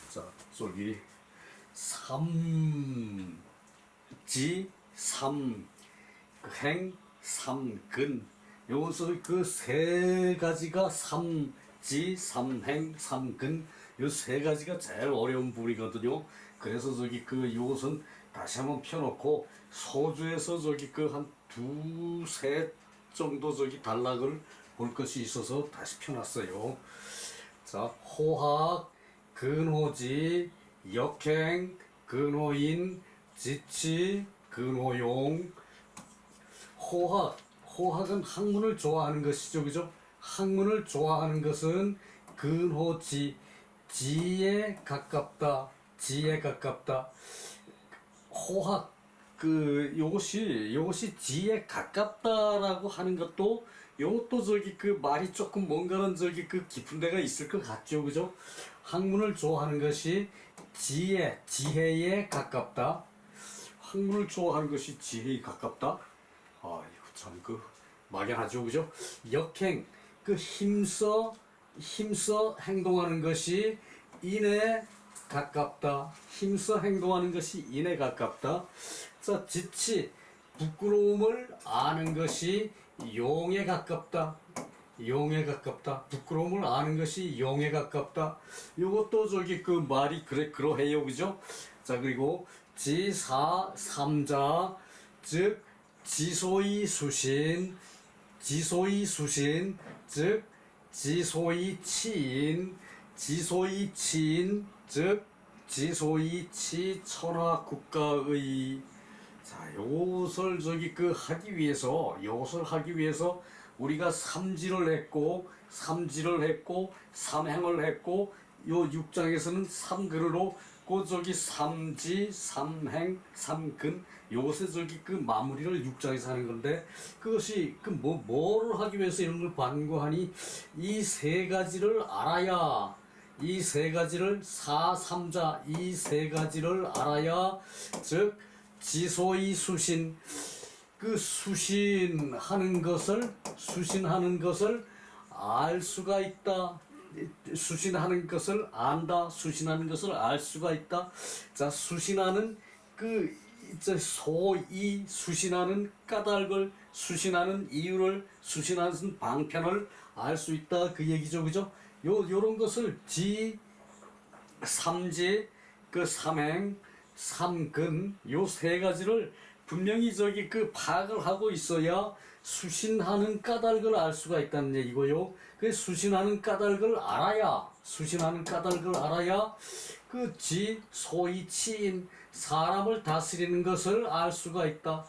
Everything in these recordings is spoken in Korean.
자, 저기 삼지, 삼행, 삼근. 요것을 그 세 가지가 삼지, 삼행, 삼근. 요 세 가지가 제일 어려운 부분이거든요. 그래서 저기 그 요것은 다시 한번 펴놓고 소주에서 저기 그 한 두세 정도 저기 단락을 볼 것이 있어서 다시 펴놨어요. 자, 호학, 근호지, 역행, 근호인, 지치, 근호용. 호학은 학문을 좋아하는 것이죠, 그죠? 학문을 좋아하는 것은 근호지, 지에 가깝다, 지에 가깝다. 호학, 요것이 지에 가깝다라고 하는 것도, 요것도 저기 그 말이 조금 뭔가는 저기 그 깊은 데가 있을 것 같죠, 그죠? 학문을 좋아하는 것이 지혜에 가깝다. 학문을 좋아하는 것이 지혜에 가깝다. 아, 이거 참 막연하죠, 그죠? 역행, 힘써 행동하는 것이 인에 가깝다. 힘써 행동하는 것이 인에 가깝다. 자, 지치, 부끄러움을 아는 것이 용에 가깝다. 용에 가깝다. 부끄러움을 아는 것이 용에 가깝다. 요것도 저기 그 말이 그러해요, 그죠? 자, 그리고 지사 삼자, 즉 지소이 수신, 즉 지소이 치인, 즉 지소이 치천하 국가의. 자, 요것을 저기 하기 위해서, 우리가 삼지를 했고, 삼행을 했고, 요 6장에서는 삼근으로 저기 삼지, 삼행, 삼근, 요것에 저기 마무리를 6장에서 하는 건데, 그것이 뭐를 하기 위해서 이런 걸 반고하니, 이 세 가지를 알아야, 이 세 가지를 사삼자, 이 세 가지를 알아야, 즉 지소이 수신, 수신하는 것을 알 수가 있다. 수신하는 것을 안다. 수신하는 것을 알 수가 있다. 자, 수신하는 소위 수신하는 까닭을, 수신하는 이유를, 수신하는 방편을 알 수 있다. 그 얘기죠, 그죠? 요런 것을 삼지, 삼행, 삼근, 요 세 가지를 분명히 저기 파악을 하고 있어야 수신하는 까닭을 알 수가 있다는 얘기고요. 그 수신하는 까닭을 알아야 소위 치인, 사람을 다스리는 것을 알 수가 있다.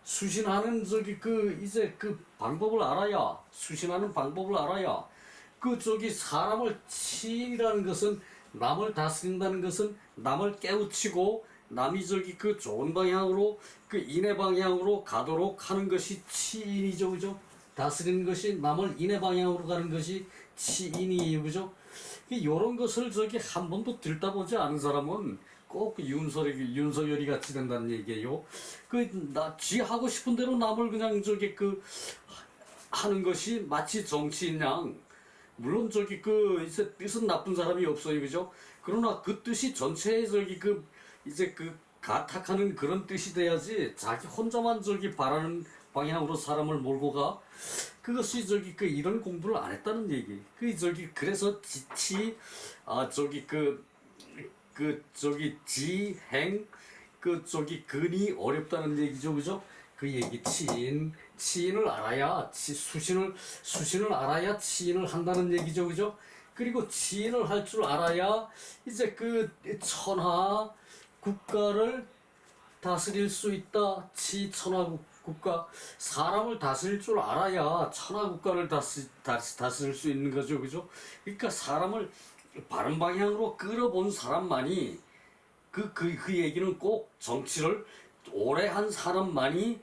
수신하는 방법을 알아야, 수신하는 방법을 알아야, 사람을 치인이라는 것은, 남을 다스린다는 것은 남을 깨우치고 남이 좋은 방향으로, 인의 방향으로 가도록 하는 것이 치인이죠, 그죠? 다스리는 것이, 남을 인의 방향으로 가는 것이 치인이에요, 그죠? 요런 것을 한 번도 들다보지 않은 사람은 꼭 윤석열이 같이 된다는 얘기예요. 지 하고 싶은 대로 남을 그냥 하는 것이 마치 정치인 양. 물론 이제 뜻은 나쁜 사람이 없어요, 그죠? 그러나 그 뜻이 전체에 가탁하는 그런 뜻이 돼야지, 자기 혼자만 바라는 방향으로 사람을 몰고 가. 그것이 이런 공부를 안 했다는 얘기. 그래서 지행, 근이 어렵다는 얘기죠, 그죠? 그 얘기, 치인을 알아야, 수신을 알아야 치인을 한다는 얘기죠, 그죠? 그리고 치인을 할 줄 알아야 이제 천하 국가를 다스릴 수 있다. 천하 국가, 사람을 다스릴 줄 알아야 천하 국가를 다스릴 수 있는 거죠, 그죠? 그러니까 사람을 바른 방향으로 끌어본 사람만이, 그 얘기는 꼭 정치를 오래 한 사람만이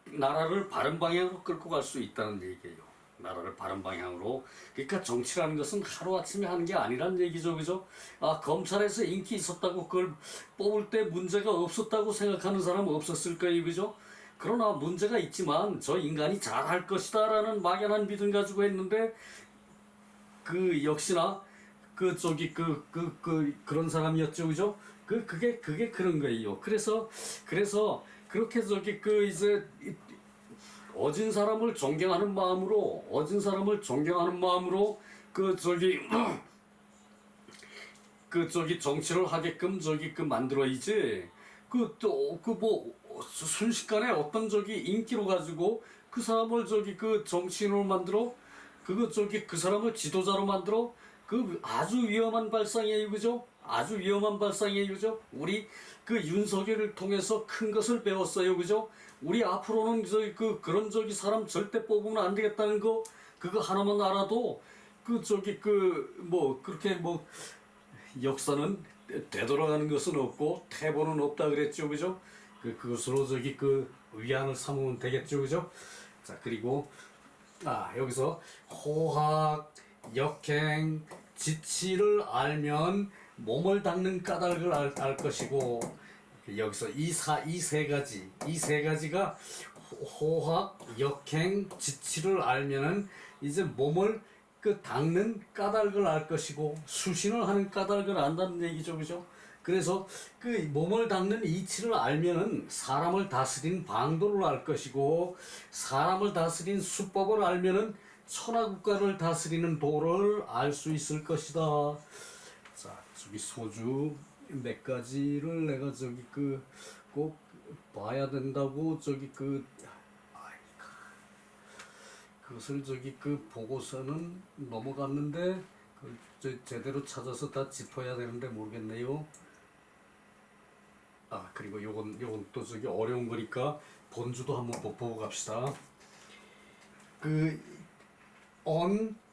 나라를 바른 방향으로 끌고 갈 수 있다는 얘기예요. 나라를 바른 방향으로. 그러니까 정치라는 것은 하루아침에 하는 게 아니란 얘기죠, 그죠? 검찰에서 인기 있었다고 그걸 뽑을 때 문제가 없었다고 생각하는 사람은 없었을 거예요, 그죠? 그러나 문제가 있지만 저 인간이 잘할 것이다 라는 막연한 믿음 가지고 했는데, 역시나 그 저기 그런 사람이었죠, 그죠? 그게 그런 거예요. 그래서 그렇게 저기 이제 어진 사람을 존경하는 마음으로 그 저기 그 저기 정치를 하게끔 저기 만들어야지. 그 또 그 뭐 순식간에 어떤 저기 인기로 가지고 그 사람을 저기 정치인으로 만들어, 그거 저기 그 사람을 지도자로 만들어. 그 아주 위험한 발상이에요, 그죠? 아주 위험한 발상이에요, 그죠? 우리 그 윤석열을 통해서 큰 것을 배웠어요, 그죠? 우리 앞으로는 저기 그런 저기 사람 절대 뽑으면 안 되겠다는 거, 그거 하나만 알아도 그 저기 뭐 그렇게 뭐 역사는 되돌아가는 것은 없고 태보는 없다 그랬죠, 그죠? 그것으로 저기 위안을 삼으면 되겠죠, 그죠? 자, 그리고 여기서 호학, 역행, 지치를 알면 몸을 닦는 까닭을 알 것이고, 여기서 이 세 가지가 호학, 역행, 지치를 알면은 이제 몸을 닦는 까닭을 알 것이고, 수신을 하는 까닭을 안다는 얘기죠, 그죠? 그래서 몸을 닦는 이치를 알면은 사람을 다스린 방도를 알 것이고, 사람을 다스린 수법을 알면은 천하국가를 다스리는 도를 알 수 있을 것이다. 자, 저기 소주 몇 가지를 내가 저기 꼭 봐야 된다고 저기 그것을 저기 보고서는 넘어갔는데 제대로 찾아서 다 짚어야 되는데 모르겠네요. 그리고 요건 또 저기 어려운 거니까 본주도 한번 보고 갑시다.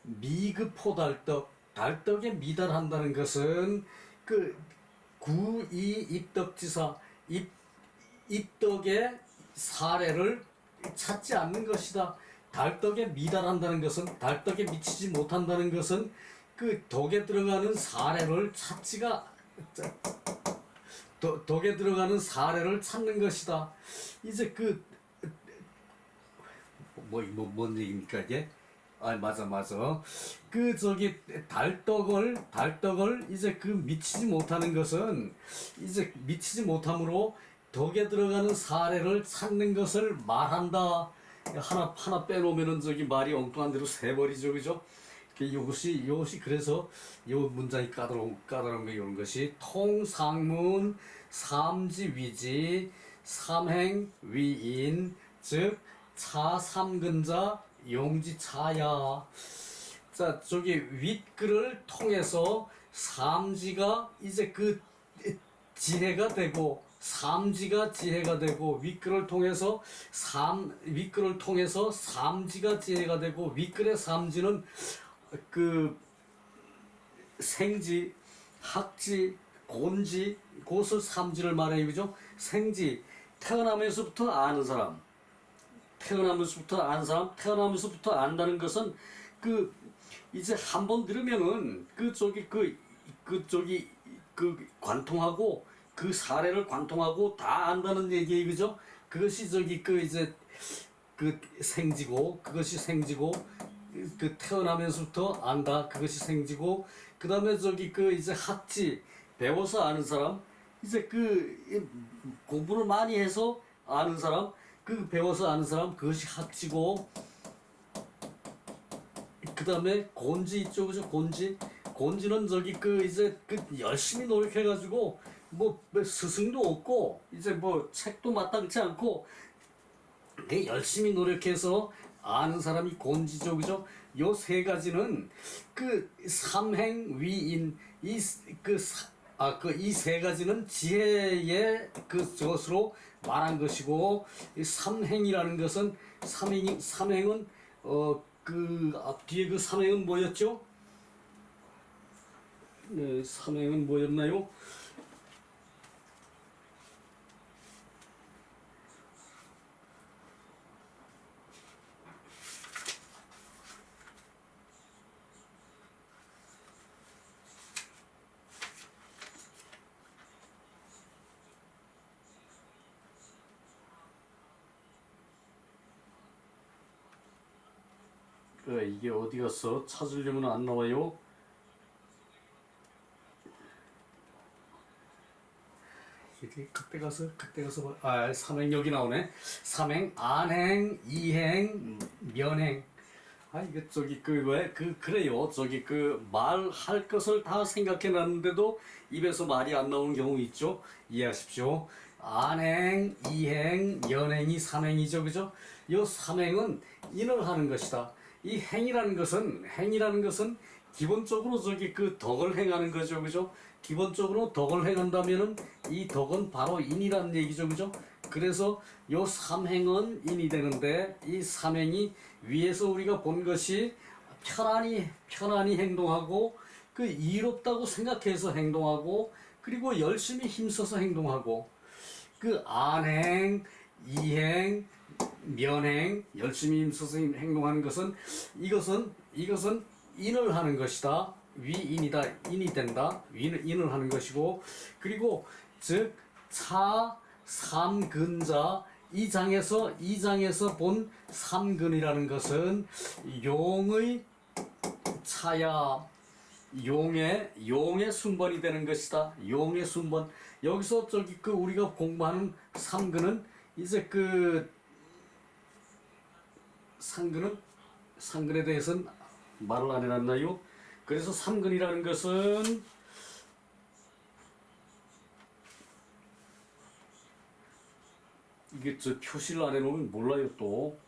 미급포달떡, 달떡에 미달한다는 것은 구이입덕지사, 입덕의 사례를 찾지 않는 것이다. 달떡에 미달한다는 것은, 달떡에 미치지 못한다는 것은 덕에 들어가는 사례를 덕에 들어가는 사례를 찾는 것이다. 이제 뭔 얘기입니까 이게? 맞아. 저기 달떡을 이제 미치지 못하는 것은, 이제 미치지 못함으로 덕에 들어가는 사례를 찾는 것을 말한다. 하나 빼놓으면은 저기 말이 엉뚱한 대로 새버리죠, 그죠? 이것이 그래서 이 문장이 까다로운 게 이런 것이 통상문 삼지위지 삼행위인 즉 차삼근자 용지차야. 자, 저기 윗글을 통해서 삼지가 이제 지혜가 되고, 삼지가 지혜가 되고, 윗글을 통해서 삼지가 지혜가 되고, 윗글의 삼지는 생지, 학지, 곤지, 그것을 삼지를 말해요, 그죠? 생지, 태어나면서부터 아는 사람, 태어나면서부터 안다는 것은 이제 한번 들으면은 관통하고, 그 사례를 관통하고 다 안다는 얘기예요, 그죠? 그것이 이제 생지고, 그것이 생지고, 태어나면서부터 안다, 그것이 생지고, 그 다음에 이제 학지, 배워서 아는 사람, 이제 공부를 많이 해서 아는 사람, 배워서 아는 사람, 그것이 학지고, 그 다음에 곤지 있죠, 그죠? 곤지는 이제 열심히 노력해가지고 뭐 스승도 없고, 이제 뭐 책도 마땅치 않고 열심히 노력해서 아는 사람이 곤지죠, 그죠? 요 세 가지는 삼행위인, 이 세 가지는 지혜의 저것으로 말한 것이고, 이 삼행이라는 것은, 삼행은 앞뒤에 삼행은 뭐였죠? 네, 삼행은 뭐였나요? 이게 어디 갔어? 찾으려면 안 나와요? 그때 가서 삼행 여기 나오네. 삼행 안행 이행 면행. 이게 그래요. 말할 것을 다 생각해 놨는데도 입에서 말이 안 나오는 경우 있죠. 이해하십시오. 안행, 이행, 연행이 삼행이죠. 그죠? 요 삼행은 인을 하는 것이다. 이 행이라는 것은 기본적으로 덕을 행하는 거죠. 그죠? 기본적으로 덕을 행한다면은 이 덕은 바로 인이라는 얘기죠. 그죠? 그래서 요 삼행은 인이 되는데 이 삼행이 위에서 우리가 본 것이 편안히 행동하고 이롭다고 생각해서 행동하고 그리고 열심히 힘써서 행동하고 안행, 이행, 면행 열심히 힘써서 행동하는 것은 이것은 인을 하는 것이다. 위인이다. 인이 된다. 인을 하는 것이고 그리고 즉 차, 삼근자 이 장에서 본 삼근이라는 것은 용의 차야 용의 순번이 되는 것이다. 용의 순번. 여기서 우리가 공부하는 삼근은 이제 상근에 대해서는 말을 안 해놨나요? 그래서 삼근이라는 것은 이게 표시를 안 해놓으면 몰라요 또.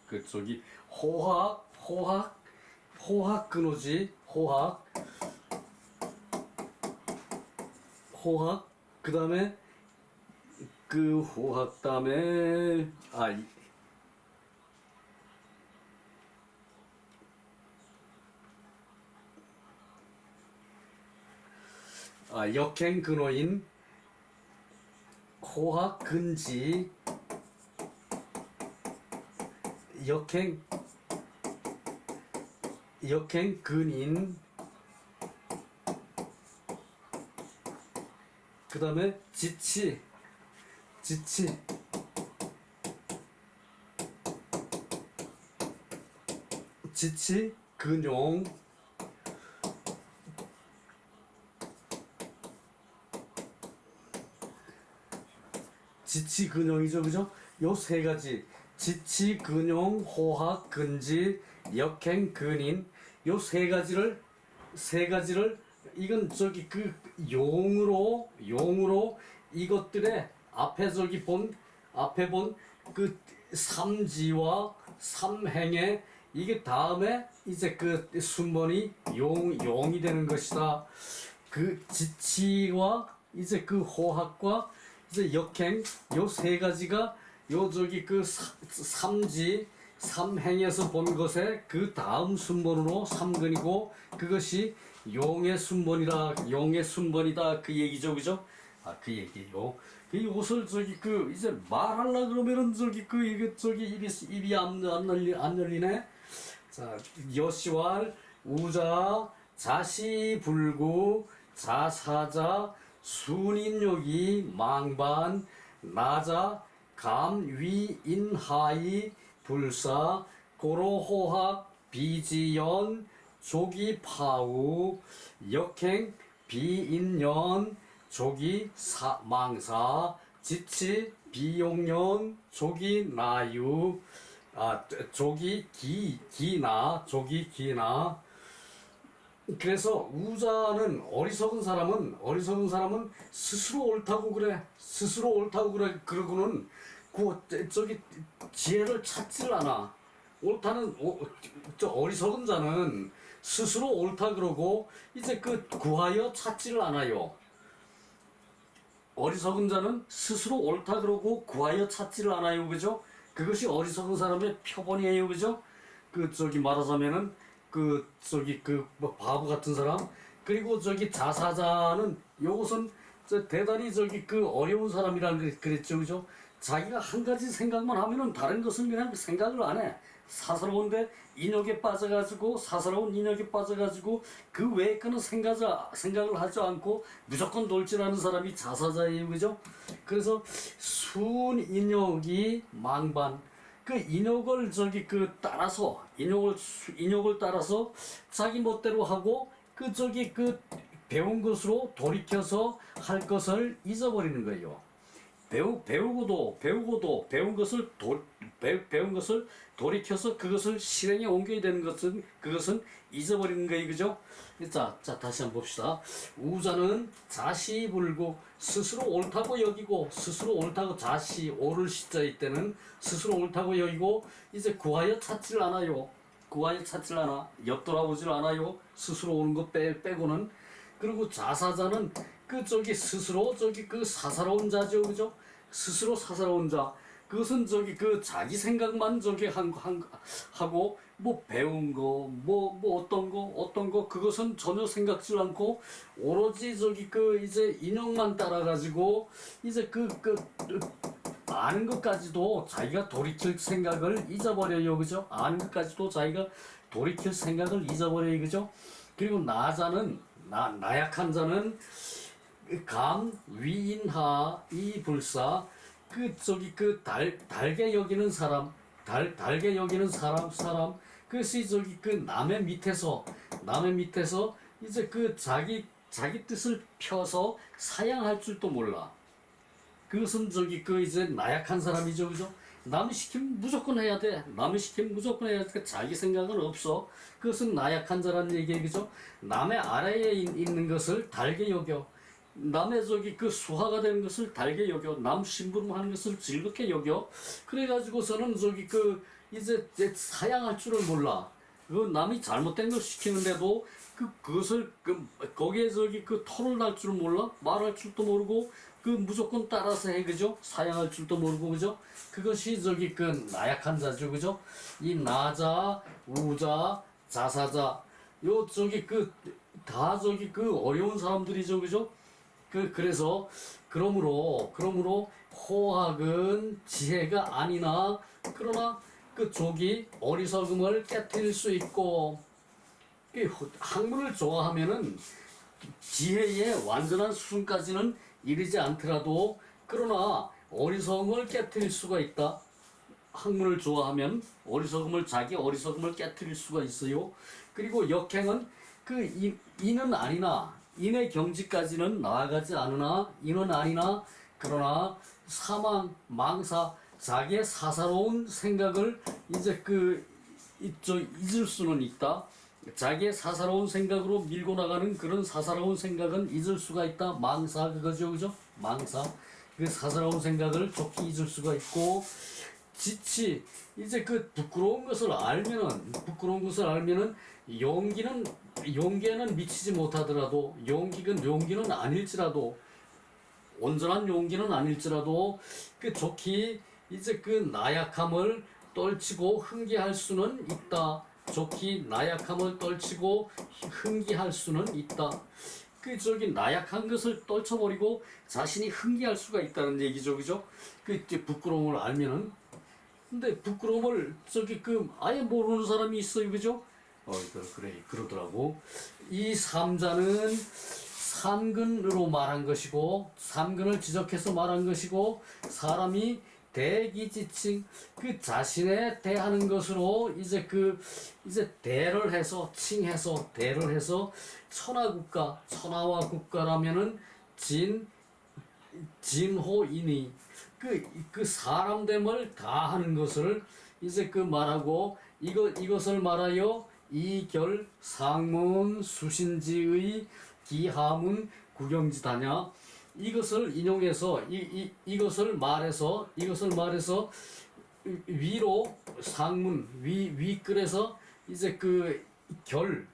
호학 근호지. 호학 그 다음에 호학 다음에 역행 근호인 호학 근지 역행 근인 그 다음에 지치 근용 지치 근용이죠. 그죠? 요 세 가지 지치 근용 호학 근지 역행 근인 요 세 가지를 이건 용으로 이것들의 앞에 본 삼지와 삼행에 이게 다음에 이제 순번이 용이 되는 것이다. 지치와 이제 호학과 이제 역행 요 세 가지가 삼지 삼행에서 본 것의 다음 순번으로 삼근이고 그것이 용의 순번이다 그 얘기죠. 그죠? 그 얘기예요. 이것을 이제 말하려 그러면은 입이 안 열리네. 자, 여시왈 우자 자시불구 자사자 순인욕이 망반 나자 감위인하이 불사 고로호학 비지연 조기파우 역행 비인연 조기 망사 지치 비용년 조기 나유 조기 기나 그래서 우자는 어리석은 사람은 스스로 옳다고 그러고는 지혜를 찾지를 않아. 어리석은 자는 스스로 옳다 그러고 이제 구하여 찾지를 않아요. 어리석은 자는 스스로 옳다 그러고 구하여 찾지를 않아요. 그죠? 그것이 어리석은 사람의 표본이에요. 그죠? 말하자면은 바보 같은 사람 그리고 자사자는 요것은 대단히 어려운 사람이라는 그랬죠. 그죠? 자기가 한 가지 생각만 하면은 다른 것은 그냥 생각을 안 해. 사사로운 인욕에 빠져가지고 그 외의 거는 생각을 하지 않고 무조건 돌진하는 사람이 자사자예요. 그죠? 그래서 순인욕이 망반 인욕을 인욕을 따라서 자기 멋대로 하고 배운 것으로 돌이켜서 할 것을 잊어버리는 거예요. 배우고도 배운 것을 돌이켜서 그것을 실행에 옮겨야 되는 것은 그것은 잊어버리는 거예요, 그죠? 자 다시 한번 봅시다. 우자는 자시 불고 스스로 옳다고 여기고 스스로 옳다고 자시 옳을 시자일 때는 스스로 옳다고 여기고 이제 구하여 찾질 않아요. 구하여 찾질 않아. 옆돌아보질 않아요. 스스로 옳은 거 빼고는. 그리고 자사자는 스스로 그 사사로운 자죠, 그죠? 스스로 사사로운 자. 그것은 그 자기 생각만 하고 뭐 배운 거 뭐 어떤 거 그것은 전혀 생각지 않고 오로지 이제 인형만 따라 가지고 이제 아는 것까지도 자기가 돌이킬 생각을 잊어버려요, 그죠? 아는 것까지도 자기가 돌이킬 생각을 잊어버려요, 그죠? 그리고 나약한 자는 감 위인하 이 불사 달게 여기는 달게 여기는 사람 그것이 남의 밑에서 이제 자기 뜻을 펴서 사양할 줄도 몰라. 그것은 이제 나약한 사람이죠, 그죠? 남이 시키면 무조건 해야 돼. 남이 시키면 무조건 해야 돼. 자기 생각은 없어. 그것은 나약한 자라는 얘기예요, 그죠? 남의 아래에 있는 것을 달게 여겨. 남의 수하가 되는 것을 달게 여겨. 남 심부름하는 것을 즐겁게 여겨. 그래가지고서는 이제 사양할 줄을 몰라. 남이 잘못된 걸 시키는데도 그것을 거기에 토를 날 줄을 몰라. 말할 줄도 모르고 무조건 따라서 해, 그죠? 사양할 줄도 모르고, 그죠? 그것이 나약한 자죠, 그죠? 이 나자, 우자, 자사자, 다 어려운 사람들이죠, 그죠? 그래서 그러므로 호학은 지혜가 아니나 그러나 족이 어리석음을 깨뜨릴 수 있고, 학문을 좋아하면은 지혜의 완전한 수준까지는 이르지 않더라도 그러나 어리석음을 깨뜨릴 수가 있다. 학문을 좋아하면 자기 어리석음을 깨뜨릴 수가 있어요. 그리고 역행은 이는 아니나 인의 경지까지는 나아가지 않으나 이는 아니나 그러나 사망 망사 자기의 사사로운 생각을 이제 잊을 수는 있다. 자기의 사사로운 생각으로 밀고 나가는 그런 사사로운 생각은 잊을 수가 있다. 망사 그거죠, 그죠? 망사 그 사사로운 생각을 좋게 잊을 수가 있고, 지치 이제 부끄러운 것을 알면은 용기에는 미치지 못하더라도 용기는 아닐지라도 온전한 용기는 아닐지라도 좋게 이제 나약함을 떨치고 흥기할 수는 있다. 좋게 나약함을 떨치고 흥기할 수는 있다. 나약한 것을 떨쳐버리고 자신이 흥기할 수가 있다는 얘기죠, 그죠? 부끄러움을 알면은. 근데 부끄러움을 아예 모르는 사람이 있어요, 그죠? 그러더라고. 이 삼자는 삼근으로 말한 것이고, 삼근을 지적해서 말한 것이고, 사람이 대기지칭 자신에 대하는 것으로 이제 대를 해서 칭해서 대를 해서 천하와 국가라면은 진호이니 사람됨을 다 하는 것을 이제 말하고, 이것을 말하여 이결 상문 수신지의 기하문 구경지다냐. 이것을 인용해서 이것을 말해서 위로 상문 위글에서 이제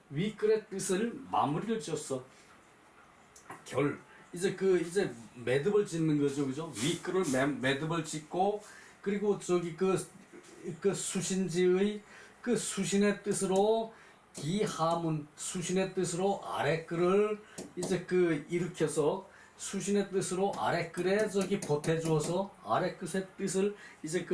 위글의 뜻을 마무리를 지었어. 이제 매듭을 짓는 거죠, 그죠? 위글을 매듭을 짓고, 그리고 수신지의 수신의 뜻으로 기하문 수신의 뜻으로 아랫글을 이제 일으켜서 수신의 뜻으로 아랫글에 보태주어서 아랫글의 뜻을 이제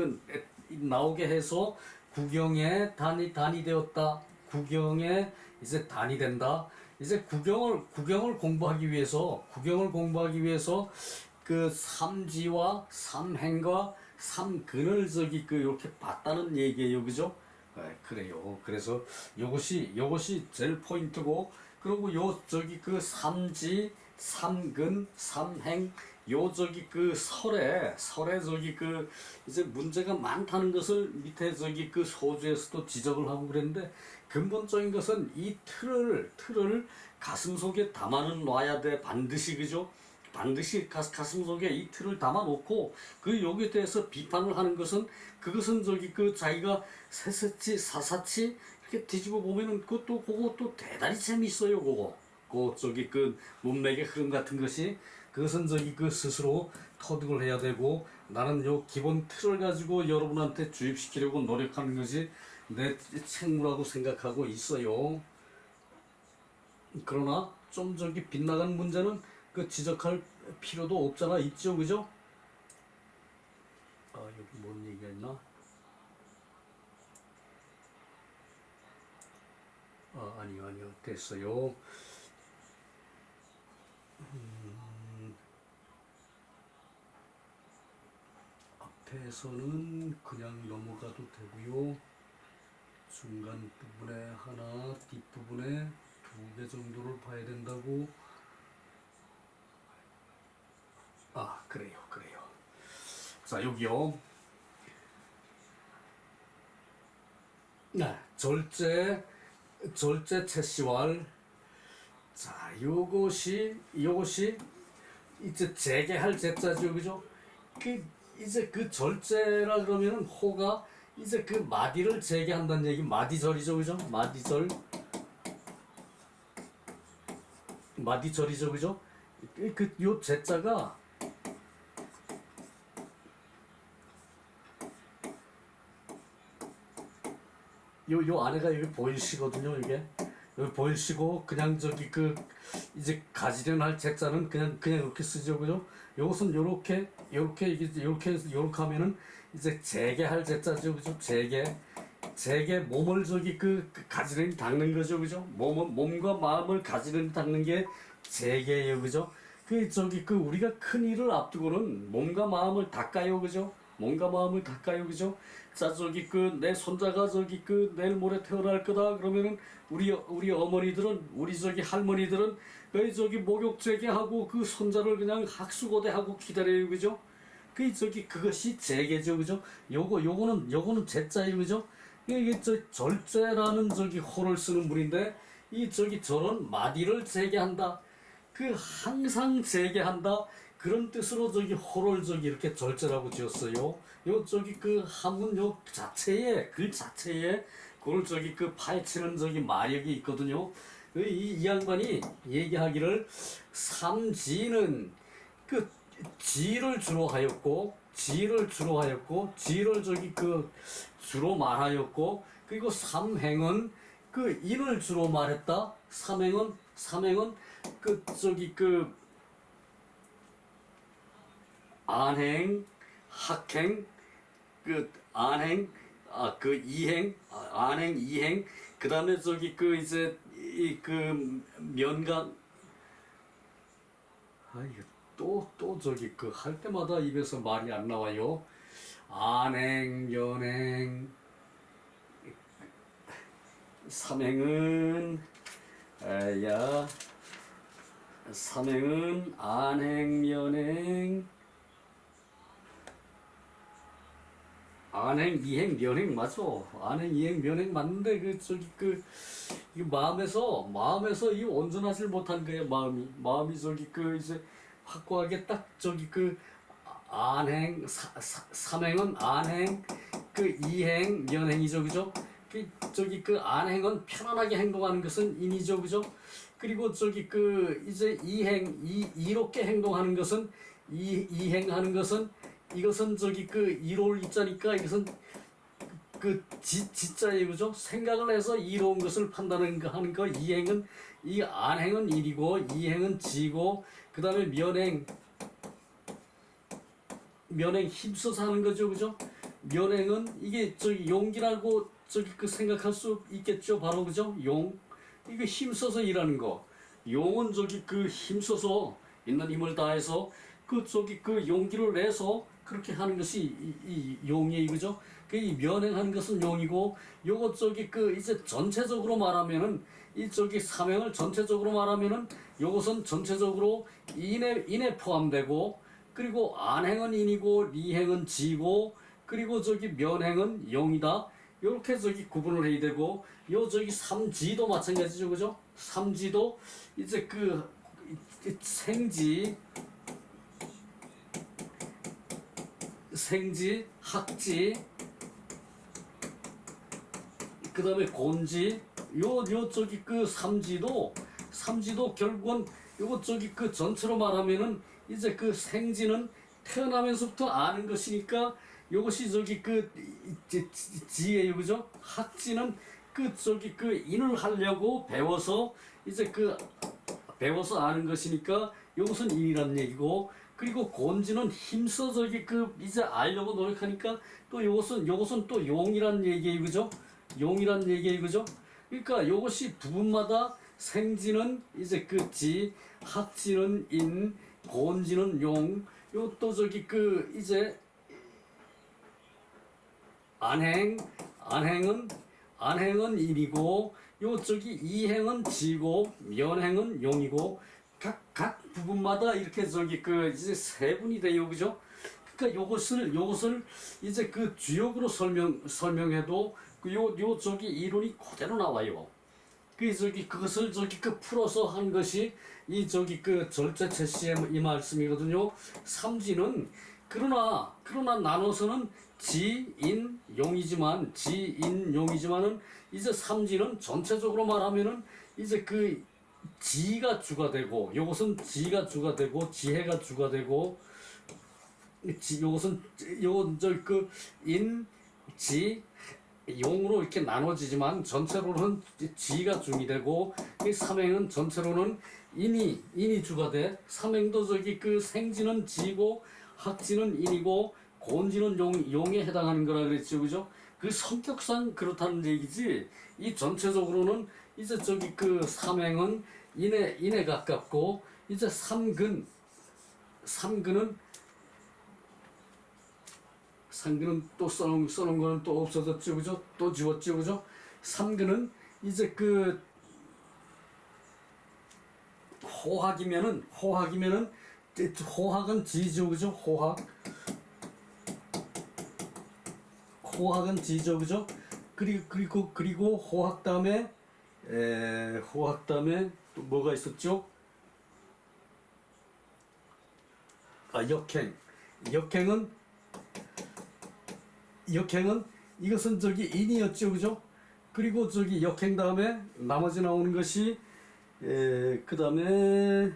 나오게 해서 구경에 단이 되었다. 구경에 이제 단이 된다. 이제 구경을 공부하기 위해서 삼지와 삼행과 삼근을 이렇게 봤다는 얘기예요, 그죠? 그래요. 그래서 요것이 제일 포인트고, 그리고 삼지, 삼근, 삼행 요 저기 그 설에 저기 그 이제 문제가 많다는 것을 밑에 저기 그 소주에서도 지적을 하고 그랬는데, 근본적인 것은 이 틀을 가슴 속에 담아는 놔야 돼, 반드시. 그죠? 반드시 가슴 속에 이 틀을 담아 놓고, 그 여기에 대해서 비판을 하는 것은, 그것은 저기 그 자기가 세세치 사사치 이렇게 뒤집어 보면은 그것도 대단히 재밌어요. 그거 저기 그 문맥의 흐름 같은 것이, 그것은 저기 그 스스로 터득을 해야 되고, 나는 요 기본 틀을 가지고 여러분한테 주입시키려고 노력하는 것이 내 책무라고 생각하고 있어요. 그러나 좀 저기 빗나간 문제는 그 지적할 필요도 없잖아, 있죠, 그죠? 아, 여기 뭔 얘기가 있나? 아, 아니요, 됐어요. 앞에서는 그냥 넘어가도 되고요. 중간 부분에 하나, 뒷부분에 2개 정도를 봐야 된다고. 아, 그래요. 자, 여기요. 네, 절제 채시왈. 자, 요것이 이제 재개할 제자죠, 그죠? 그 이제 그 절제라 그러면은 호가 이제 그 마디를 재개한다는 얘기, 마디절이죠, 그죠? 마디절이죠, 그죠? 요 제자가 요 안에가 여기 보일시거든요, 이게. 여기 보일시고, 그냥 저기 그 이제 가지련 할 제자는 그냥 이렇게 쓰죠, 그죠? 요것은 요렇게 이게 요렇게 하면은 이제 재개할 제자죠, 그죠? 재개 몸을 저기 그 가지런히 닦는 거죠, 그죠? 몸과 마음을 가지런히 닦는 게 재개예요, 그죠? 그 저기 그 우리가 큰 일을 앞두고는 몸과 마음을 닦아요, 그죠? 몸과 마음을 닦아요, 그죠? 자, 저기 그 내 손자가 저기 그 내일 모레 태어날 거다 그러면은 우리 어머니들은, 우리 저기 할머니들은 그 저기 목욕 재개하고 그 손자를 그냥 학수고대하고 기다려요, 그죠? 그 저기 그것이 재개죠, 그죠? 요거는 제자예요, 그죠? 이게 저 절제라는 저기 호를 쓰는 분인데, 이 저기 저런 마디를 재개한다, 그 항상 재개한다, 그런 뜻으로 저기 호를 저기 이렇게 절제라고 지었어요. 요 저기 그 한문 요 자체에, 글 자체에 그걸 저기 그 파헤치는 저기 마력이 있거든요. 이 양반이 얘기하기를, 삼지는 그 지를 주로 하였고, 지를 저기 그 주로 말하였고, 그리고 삼행은 그 인을 주로 말했다. 삼행은 그 저기 그 안행, 학행, 그 안행, 그 이행, 안행, 이행, 그 다음에 저기 그 이제 이 그 면강, 이거 또 저기 그 할 때마다 입에서 말이 안 나와요. 안행, 면행, 삼행은 삼행은 안행, 면행, 안행, 이행, 면행 맞아. 안행, 이행, 면행 맞는데 그 저기 그 이 마음에서 이 온전하지 못한 거야. 마음이 저기 그 이제 확고하게 딱 저기 그 안행, 삼행은 안행, 그 이행, 면행이죠, 그죠? 그 저기 그 안행은 편안하게 행동하는 것은 인이죠, 그죠? 그리고 저기 그 이제 이롭게 행동하는 것은, 이행하는 것은, 이것은 저기 그 이로울 이자니까 이것은 그 지자예요, 그죠? 생각을 해서 이로운 것을 판단하는 거. 이행은, 이 안행은 일이고, 이행은 지고, 그 다음에 면행 힘써서 하는 거죠, 그죠? 면행은 이게 저기 용기라고 저기 그 생각할 수 있겠죠, 바로, 그죠? 이거 힘써서 일하는 거. 용은 저기 그 힘써서, 있는 힘을 다해서 그 저기 그 용기를 내서 그렇게 하는 것이 이 용이에요, 그죠? 이 면행하는 것은 용이고, 요거 저기 그 이제 전체적으로 말하면은, 이 저기 삼행을 전체적으로 말하면은 요것은 전체적으로 인에 포함되고, 그리고 안행은 인이고 리행은 지고 그리고 저기 면행은 영이다. 이렇게 저기 구분을 해야 되고 요 저기 삼지도 마찬가지죠, 그죠? 삼지도 이제 그 생지, 학지, 그 다음에 곤지, 요 저기 그 삼지도 결국은 요거 저기 그 전체로 말하면은 이제 그 생지는 태어나면서부터 아는 것이니까 요것이 저기 그 지예요, 그죠? 학지는 그 저기 그 인을 하려고 배워서 이제 그 배워서 아는 것이니까 요것은 인이란 얘기고, 그리고 곤지는 힘써 저기 그 이제 알려고 노력하니까 또 요것은 또 용이란 얘기예요, 그죠? 용이란 얘기예요, 그죠? 그러니까 요것이 부분마다 생지는 이제 그 지, 학지는 인, 곤지는 용, 요 또 저기 그 이제 안행은 인이고, 요 저기 이행은 지고, 면행은 용이고, 각 부분마다 이렇게 저기 그 이제 세분이 돼요, 그죠? 그러니까 요것을 이제 그 주역으로 설명해도 요 저기 이론이 그대로 나와요. 그것을 저기 그 풀어서 한 것이 이 저기 그 절제체 씨의 이 말씀이거든요. 삼지는 그러나 나눠서는 지인용이지만은 이제 삼지는 전체적으로 말하면은 이제 그 지가 주가 되고, 요것은 지가 주가 되고 지혜가 주가 되고, 요건 저그 인, 지, 용으로 이렇게 나눠지지만 전체로는 지가 중이 되고, 이 삼행은 전체로는 인이 주가 돼. 삼행도 저기 그 생지는 지고 학지는 인이고 곤지는 용에 해당하는 거라 그랬죠, 그죠? 그 성격상 그렇다는 얘기지. 이 전체적으로는 이제 저기 그 삼행은 인에 가깝고, 이제 삼근은 또 써놓은 거는 또 없어졌죠, 그죠? 또 지웠죠, 그죠? 삼근은 이제 그 호학은 지죠, 그죠? 호학은 지죠, 그죠? 그리고 호학 다음에 또 뭐가 있었죠? 역행은 이것은 저기 인이었죠, 그죠? 그리고 저기 역행 다음에 나머지 나오는 것이 그 다음에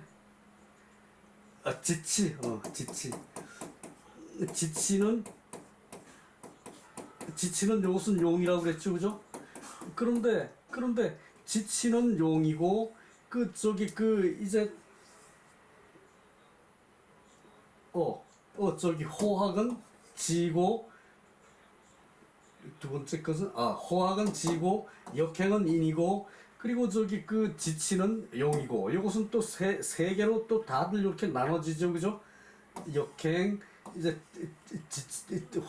지치는 요것은 용이라고 그랬죠, 그죠? 그런데 지치는 용이고, 그 저기 그 이제 저기 호학은 지고, 두 번째 것은 호학은 지고 역행은 인이고, 그리고 저기 그 지치는 용이고, 이것은 또 세 개로 또 다들 이렇게 나눠지죠, 그죠? 역행, 이제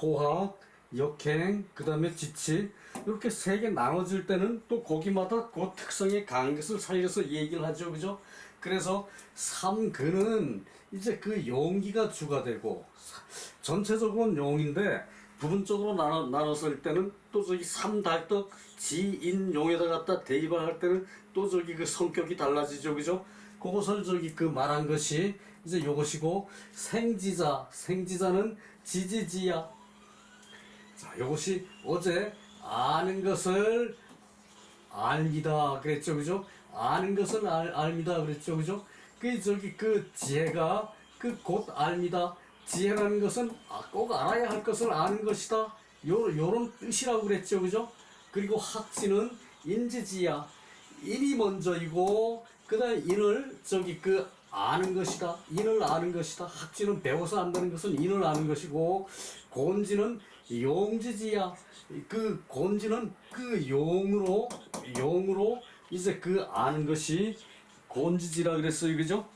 호학, 역행, 그 다음에 지치, 이렇게 세 개 나눠질 때는 또 거기마다 그 특성에 강한 것을 살려서 얘기를 하죠, 그죠? 그래서 삼근은 이제 그 용기가 주가 되고, 전체적으로는 용인데 부분적으로 나눴을 때는 또 저기 삼달떡 지인용에다 갖다 대입을 할 때는 또 저기 그 성격이 달라지죠, 그죠? 그것을 저기 그 말한 것이 이제 요것이고, 생지자는 지지지야. 자, 요것이 어제 아는 것을 알미다 그랬죠, 그죠? 아는 것을 알미다 그랬죠, 그죠? 그 저기 그 지혜가 그 곧 알미다. 지혜라는 것은 꼭 알아야 할 것을 아는 것이다. 요런 뜻이라고 그랬죠, 그죠? 그리고 학지는 인지지야. 인이 먼저이고, 그 다음에 인을 저기 그 아는 것이다. 인을 아는 것이다. 학지는 배워서 안다는 것은 인을 아는 것이고, 곤지는 용지지야. 그 곤지는 그 용으로 이제 그 아는 것이 곤지지라 그랬어요, 그죠?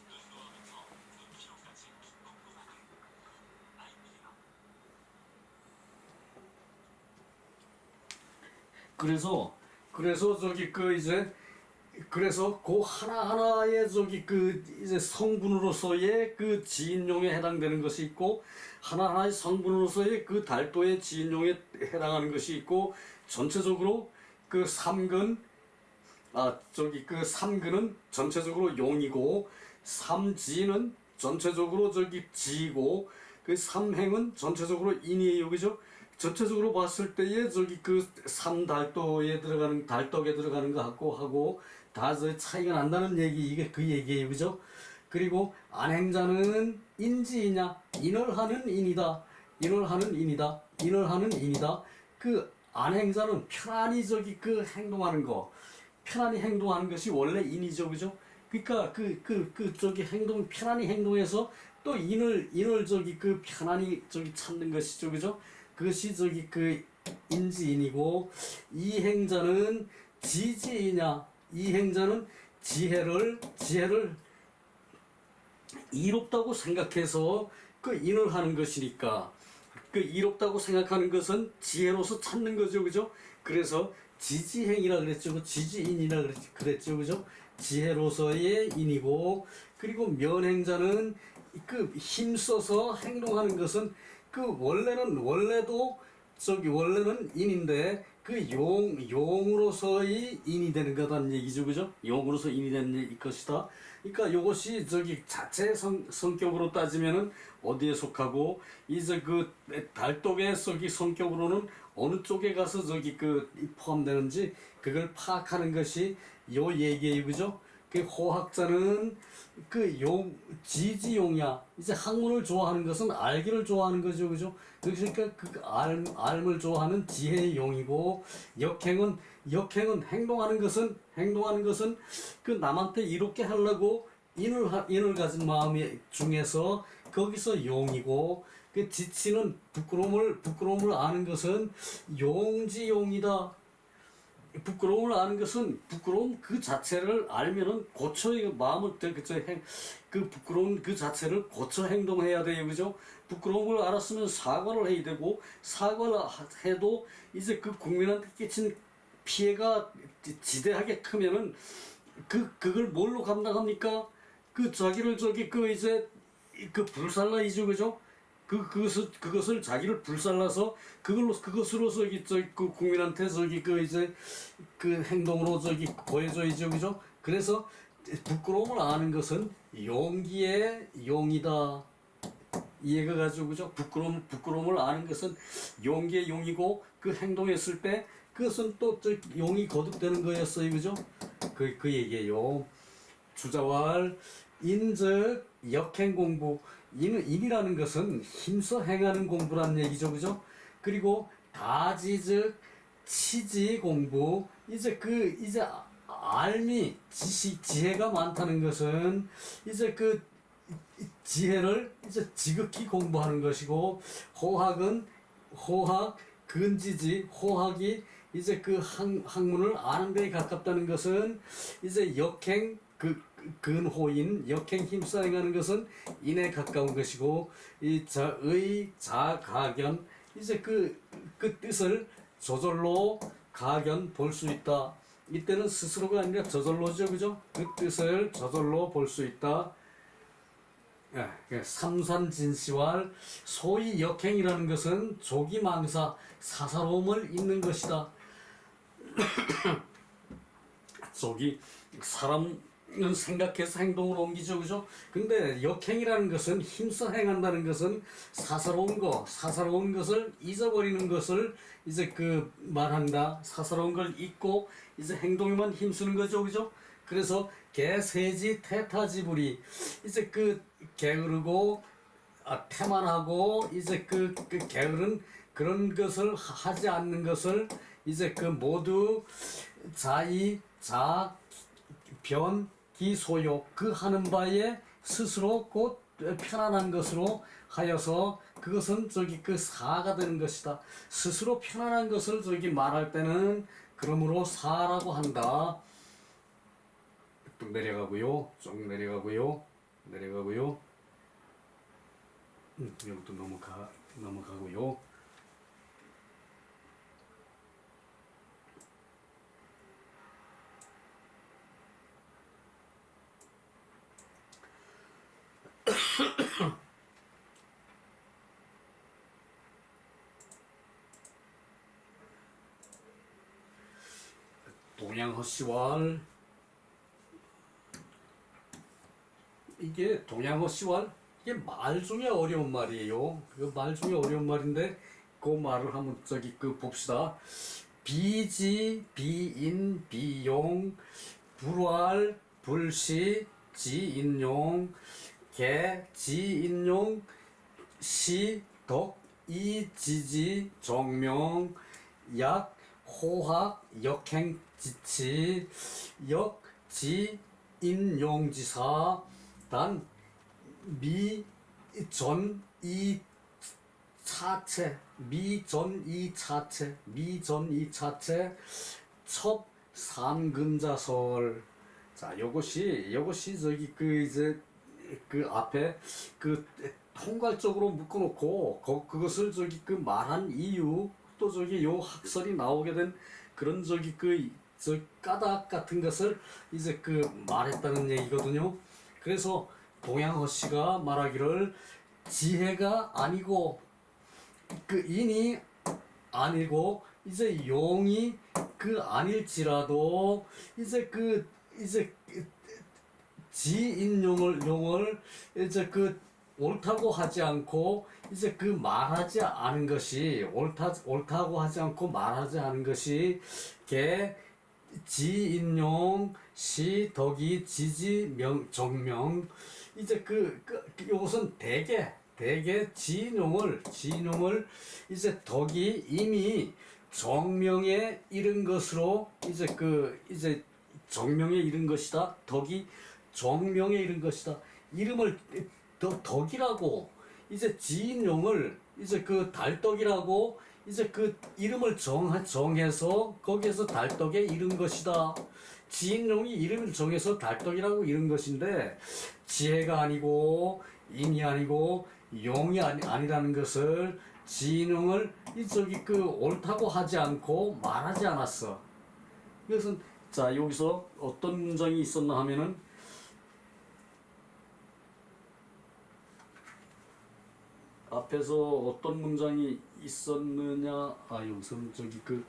그래서 저기 그 이제 그래서 그 하나하나의 이제 성분으로서의 그 지인용에 해당되는 것이 있고, 하나하나의 성분으로서의 그 달도의 지인용에 해당하는 것이 있고, 전체적으로 그 삼근, 그 삼근은 전체적으로 용이고, 삼지는 전체적으로 지이고, 그 삼행은 전체적으로 인이에요. 그죠? 전체적으로 봤을 때에 그 삼달도에 들어가는, 달덕에 들어가는 것하고 하고 다 차이가 난다는 얘기, 이게 그 얘기예요. 그죠? 그리고 안행자는 인지이냐? 인을 하는 인이다. 인을 하는 인이다. 인을 하는 인이다. 그 안행자는 편안히 그 행동하는 거, 편안히 행동하는 것이 원래 인이죠. 그죠? 그러니까 편안히 행동해서 또 인을 그 편안히 찾는 것이죠. 그죠? 그것이 그 인지인이고, 이행자는 지지이냐? 이행자는 지혜를 이롭다고 생각해서 그 인을 하는 것이니까, 그 이롭다고 생각하는 것은 지혜로서 찾는 거죠. 그죠? 그래서 지지행이라 그랬죠. 그 지지인이라 그랬죠. 그죠? 지혜로서의 인이고, 그리고 면행자는 그 힘써서 행동하는 것은 그 원래는 인인데 그 용으로서의 인이 되는 거다는 얘기죠. 그죠? 용으로서 인이 되는 것이다. 그러니까 요것이 자체 성격으로 따지면은 어디에 속하고, 이제 그 달독의 성격으로는 어느 쪽에 가서 포함되는지 그걸 파악하는 것이 요 얘기예요. 그죠? 그 호학자는 지지용이야. 이제 학문을 좋아하는 것은 알기를 좋아하는 거죠. 그죠? 그러니까 알을 좋아하는 지혜의 용이고, 역행은 행동하는 것은 그 남한테 이롭게 하려고 인을 가진 마음이 중에서 거기서 용이고, 그 지치는 부끄러움을 아는 것은 용지용이다. 부끄러움을 아는 것은 부끄러움 그 자체를 알면은 마음을 그 부끄러움 그 자체를 고쳐 행동해야 돼요. 그죠? 부끄러움을 알았으면 사과를 해야 되고, 사과를 해도 이제 그 국민한테 끼친 피해가 지대하게 크면은 그걸 뭘로 감당합니까? 그 자기를 불살라이죠. 그죠? 그것을 자기를 불살라서 그것으로서 그 국민한테 그 행동으로 보여줘야죠. 그죠? 그래서 부끄러움을 아는 것은 용기의 용이다. 이해가 가죠. 그죠? 부끄러움을 아는 것은 용기의 용이고, 그 행동했을 때 그것은 또 용이 거듭되는 거였어요. 그죠? 그 얘기예요. 주자왈 인즉 역행 공부. 인이라는 것은 힘써 행하는 공부라는 얘기죠. 그죠? 그리고 다지즉 치지 공부. 이제 알미 지혜가 많다는 것은 이제 그 지혜를 이제 지극히 공부하는 것이고, 호학 근지지, 호학이 이제 그 학문을 아는 데에 가깝다는 것은 이제 역행 근호인, 역행 힘써 행하는 것은 인에 가까운 것이고, 이 자가견, 이제 그 뜻을 저절로 가견 볼 수 있다. 이때는 스스로가 아니라 저절로죠. 그죠? 그 뜻을 저절로 볼 수 있다. 삼산진시왈, 소위 역행이라는 것은 조기망사, 사사로움을 잇는 것이다. 사람은 생각해서 행동으로 옮기죠. 그죠? 근데 역행이라는 것은 힘써 행한다는 것은 사사로운 것을 잊어버리는 것을 이제 말한다. 사사로운 걸 잊고 이제 행동에만 힘쓰는 거죠. 그죠? 그래서 개세지 태타지불이, 이제 게으르고 태만하고 이제 게으른 그런 것을 하지 않는 것을 이제 모두 자의 변 기소요, 그 하는 바에 스스로 곧 편안한 것으로 하여서 그것은 사가 되는 것이다. 스스로 편안한 것을 말할 때는 그러므로 사라고 한다. 쭉 내려가고요. 여기도 넘어가고요. 동양허씨왈 이게 동양허씨왈 이게 말 중에 어려운 말이에요. 그 말 중에 어려운 말인데 그 말을 한번 저기 그 봅시다. 비지, 비인, 비용, 불활, 불시, 지인용, 개, 지인용, 시, 덕, 이, 지지, 정명, 약, 호학, 역행, 지치, 역, 지, 인용지사, 단, 미, 전, 이, 차체, 미전, 이, 차체, 미전, 이, 차체, 첩, 삼근자설. 자, 요것이 저기 그 이제 그 앞에 그 통괄적으로 묶어놓고 그것을 저기 그 말한 이유 또 저기 요 학설이 나오게 된 그런 저기 그 저 까닭 같은 것을 이제 그 말했다는 얘기거든요. 그래서 동양허씨가 말하기를 지혜가 아니고 그 인이 아니고 이제 용이 그 아닐지라도 이제 그 이제 지인용을 이제 그 옳다고 하지 않고 이제 그 말하지 않은 것이 옳다고 하지 않고 말하지 않은 것이 개 지인용 시 덕이 지지 명 정명 이제 요것은 대개 지인용을 이제 덕이 이미 정명에 이른 것으로 이제 정명에 이른 것이다. 덕이 정명에 이른 것이다. 이름을 덕이라고 이제 지인용을 이제 그 달덕이라고 이제 그 이름을 정해서 거기에서 달덕에 이른 것이다. 지인용이 이름을 정해서 달덕이라고 이른 것인데 지혜가 아니고 인이 아니고 용이 아니라는 것을 지인용을 저기 그 옳다고 하지 않고 말하지 않았어. 이것은 자 여기서 어떤 문장이 있었나 하면은 앞에서 어떤 문장이 있었느냐 여기서 저기 그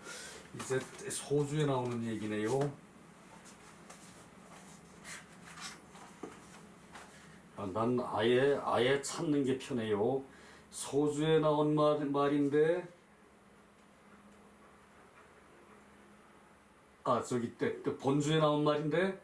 이제 소주에 나오는 얘기네요. 난 아예 찾는 게 편해요. 소주에 나온 말인데 저기 또 본주에 나온 말인데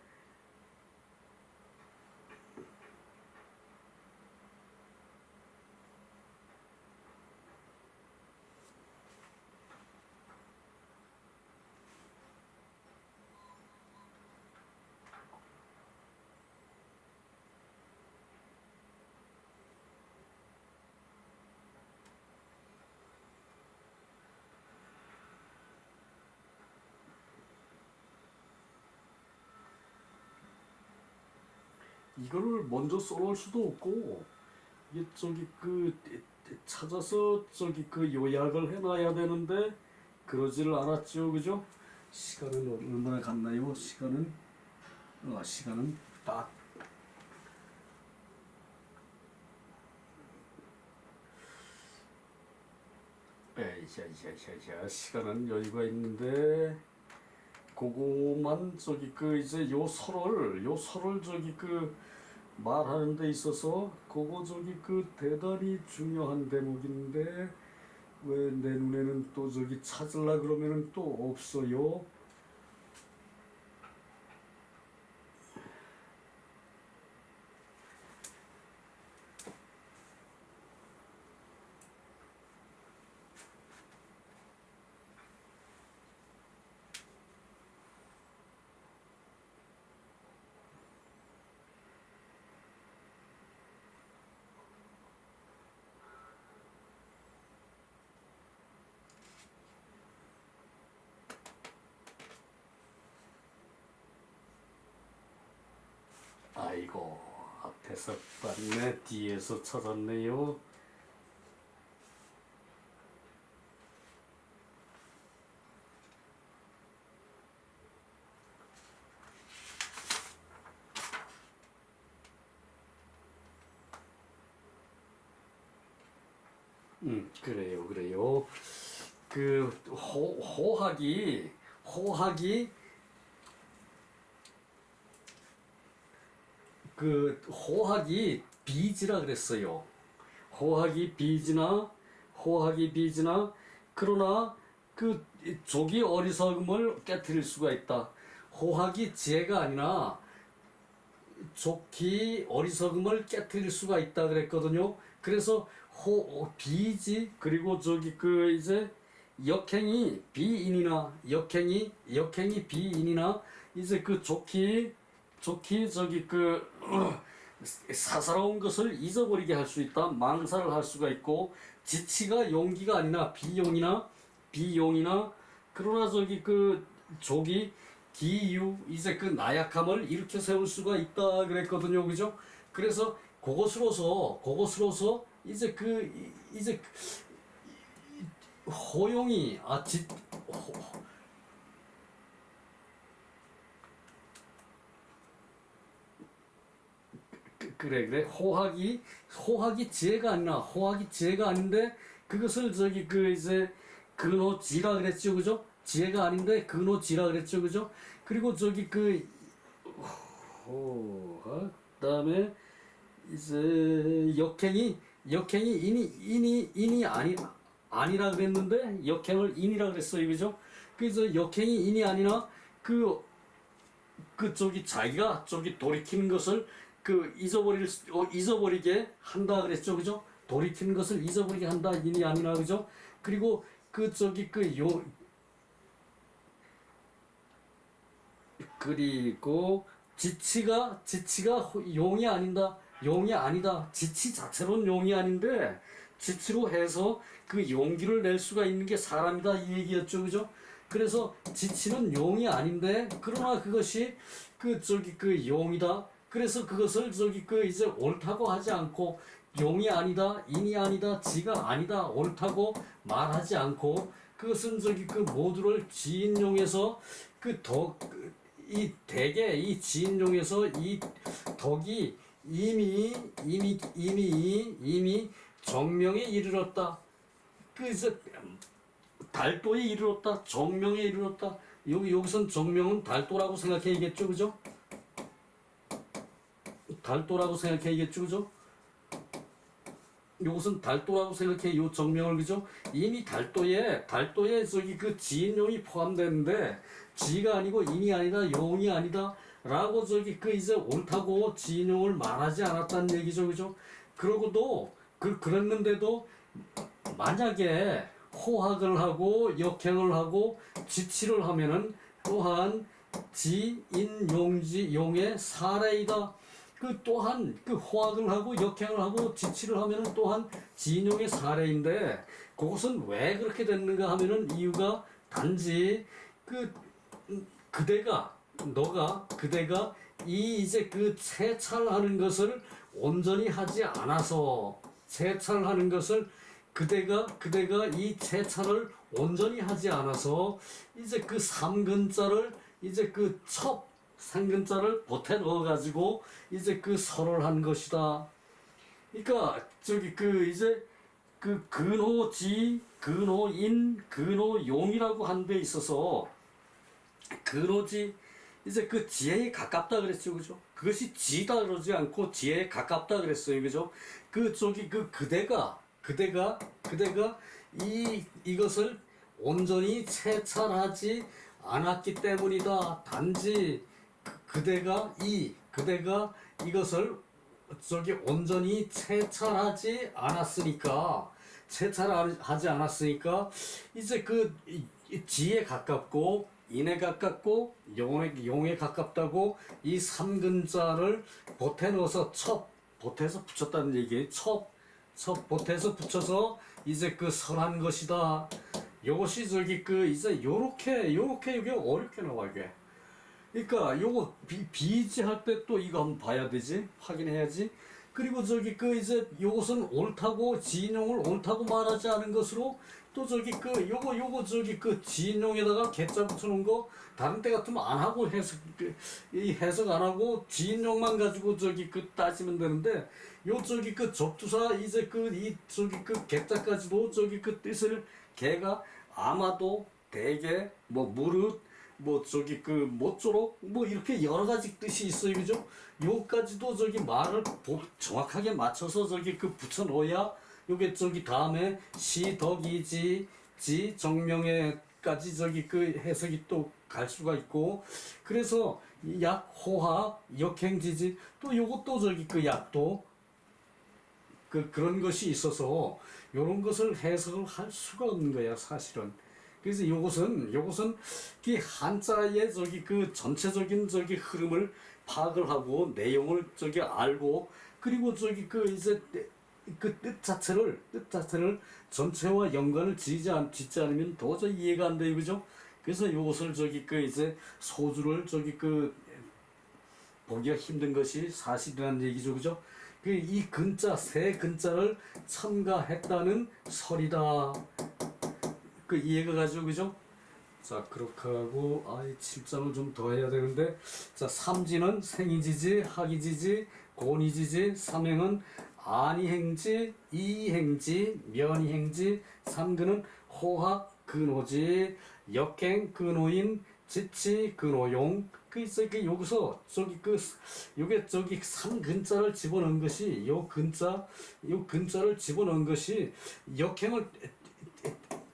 이거를 먼저 써놓을 수도 없고 이게 저기 그 찾아서 저기 그 요약을 해놔야 되는데 그러지를 않았죠, 그죠? 시간은 얼마나 갔나요? 시간은 딱 시간은 여유가 있는데 그거만 저기 그 이제 요 설을 저기 그 말하는 데 있어서 그거 저기 그 대단히 중요한 대목인데 왜 내 눈에는 또 저기 찾으려 그러면은 또 없어요. 아이고 앞에서 봤네 뒤에서 찾았네요. 그래요. 그 호학이 그 호학이 비지라 그랬어요. 호학이 비지나 그러나 그 조기 어리석음을 깨뜨릴 수가 있다. 호학이 지혜가 아니라 좋기 어리석음을 깨뜨릴 수가 있다 그랬거든요. 그래서 비지 그리고 저기 그 이제 역행이 비인이나 이제 그 좋기 저기 그 사사로운 것을 잊어버리게 할 수 있다. 망사를 할 수가 있고 지치가 용기가 아니라 비용이나 그러나 저기 그 족이 기유 이제 그 나약함을 일으켜 세울 수가 있다 그랬거든요. 그죠? 그래서 그것으로서 이제 이제 호용이 그래 호학이 지혜가 아닌데 그것을 저기 그 이제 근호지라 그랬죠. 그죠? 지혜가 아닌데 근호지라 그랬죠. 그죠? 그리고 저기 그 호학 그다음에 이제 역행이 인이 아니라 그랬는데 역행을 인이라 그랬어요. 그죠? 그래서 역행이 인이 아니라 저기 자기가 저기 돌이키는 것을 잊어버리게 한다 그랬죠. 그죠? 돌이키는 것을 잊어버리게 한다 인이 아니라. 그죠? 그리고 그리고 지치가 용이 아니다. 지치 자체로는 용이 아닌데 지치로 해서 그 용기를 낼 수가 있는 게 사람이다 이 얘기였죠. 그죠? 그래서 지치는 용이 아닌데 그러나 그것이 그 용이다. 그래서 그것을 이제 옳다고 하지 않고 용이 아니다, 인이 아니다, 지가 아니다, 옳다고 말하지 않고 그것은 그 모두를 지인용에서 대개 이 지인용에서 이 덕이 이미 정명에 이르렀다. 이제 달도에 이르렀다. 정명에 이르렀다. 여기선 정명은 달도라고 생각해야겠죠. 그죠? 달도라고 생각해야겠죠. 그죠? 요것은 달도라고 생각해. 요 정명을. 그죠? 이미 달도에 저기 그 지인용이 포함되는데 지가 아니고 인이 아니다, 용이 아니다 라고 저기 이제 옳다고 지인용을 말하지 않았다는 얘기죠. 그죠? 그랬는데도 만약에 호학을 하고 역행을 하고 지치를 하면은 또한 지인용의 사례이다. 또한 호학을 하고 역행을 하고 지치를 하면은 또한 지인용의 사례인데 그것은 왜 그렇게 됐는가 하면은 이유가 단지 그대가 이제 채찰하는 것을 온전히 하지 않아서 채찰하는 것을 그대가 이 채찰을 온전히 하지 않아서 이제 삼근자를 이제 상근자를 보태 넣어가지고 이제 설을 한 것이다. 그러니까 저기 이제 근호지, 근호인, 근호용이라고 한 데 있어서 근호지 이제 지혜에 가깝다 그랬죠. 그죠? 그것이 지다 그러지 않고 지혜에 가깝다 그랬어요. 그죠? 그대가 이것을 온전히 채찰하지 않았기 때문이다. 단지 그대가 이것을 온전히 채찰하지 않았으니까 이제 지에 가깝고 인에 가깝고 용에 가깝다고 이 삼근자를 보태 넣어서 보태서 붙였다는 얘기예요. 보태서 붙여서 이제 설한 것이다. 요것이 이제 요렇게 이게 어렵게 나와 이게. 그러니까 요거 비지할 때 또 이거 한번 봐야 되지, 확인해야지. 그리고 이제 요것은 옳다고 지인용을 옳다고 말하지 않은 것으로 또 저기 그 요거 저기 그 지인용에다가 개자 붙여놓은 거 다른 때 같으면 안 하고 이 해석 안 하고 지인용만 가지고 저기 그 따지면 되는데 요 저기 그 접두사 이제 그 이 저기 그 개자까지도 저기 그 뜻을 개가 아마도 대개 뭐 무릇 뭐 저기 그 모쪼록 뭐 이렇게 여러 가지 뜻이 있어요, 그죠? 요까지도 저기 말을 정확하게 맞춰서 저기 그 붙여 놓아야 요게 저기 다음에 시덕이지 지 정명에까지 저기 그 해석이 또 갈 수가 있고 그래서 약 호화 역행지지 또 요것도 저기 그 약도 그런 것이 있어서 요런 것을 해석을 할 수가 없는 거야 사실은. 그래서 요것은 이 한자의 저기 그 전체적인 저기 흐름을 파악을 하고 내용을 저기 알고 그리고 저기 그 이제 그 뜻 자체를 전체와 연관을 짓지 않으면 도저히 이해가 안 돼요, 그죠? 그래서 요것을 저기 그 이제 소주를 저기 그 보기가 힘든 것이 사실이라는 얘기죠, 그죠? 그 이 근자 세 근자를 첨가했다는 설이다. 그 이해가 가죠, 그죠? 자, 그렇게 하고 7장을 좀 더 해야 되는데 자, 삼지는 생이지지, 학이지지, 곤이지지, 삼행은 안이행지, 이행지, 면이행지, 삼근은 호학, 근호지, 역행, 근호인, 지치, 근호용. 그 있어 그 여기서 저기 그 요게 저기 삼근자를 집어넣은 것이 요 근자를 집어넣은 것이 역행을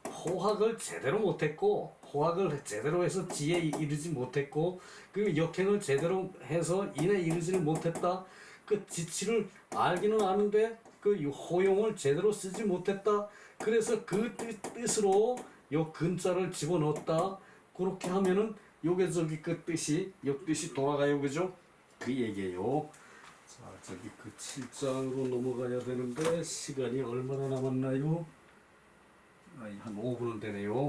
호학을 제대로 못했고 호학을 제대로 해서 지에 이르지 못했고 그 역행을 제대로 해서 인에 이르지를 못했다. 그 지치를 알기는 아는데 그 호용을 제대로 쓰지 못했다. 그래서 그 뜻으로 요 근자를 집어넣었다. 그렇게 하면은 요게 저기 그 뜻이 역뜻이 돌아가요, 그죠? 그 얘기예요. 자, 저기 그 7장으로 넘어가야 되는데 시간이 얼마나 남았나요? 한 5분은 되네요.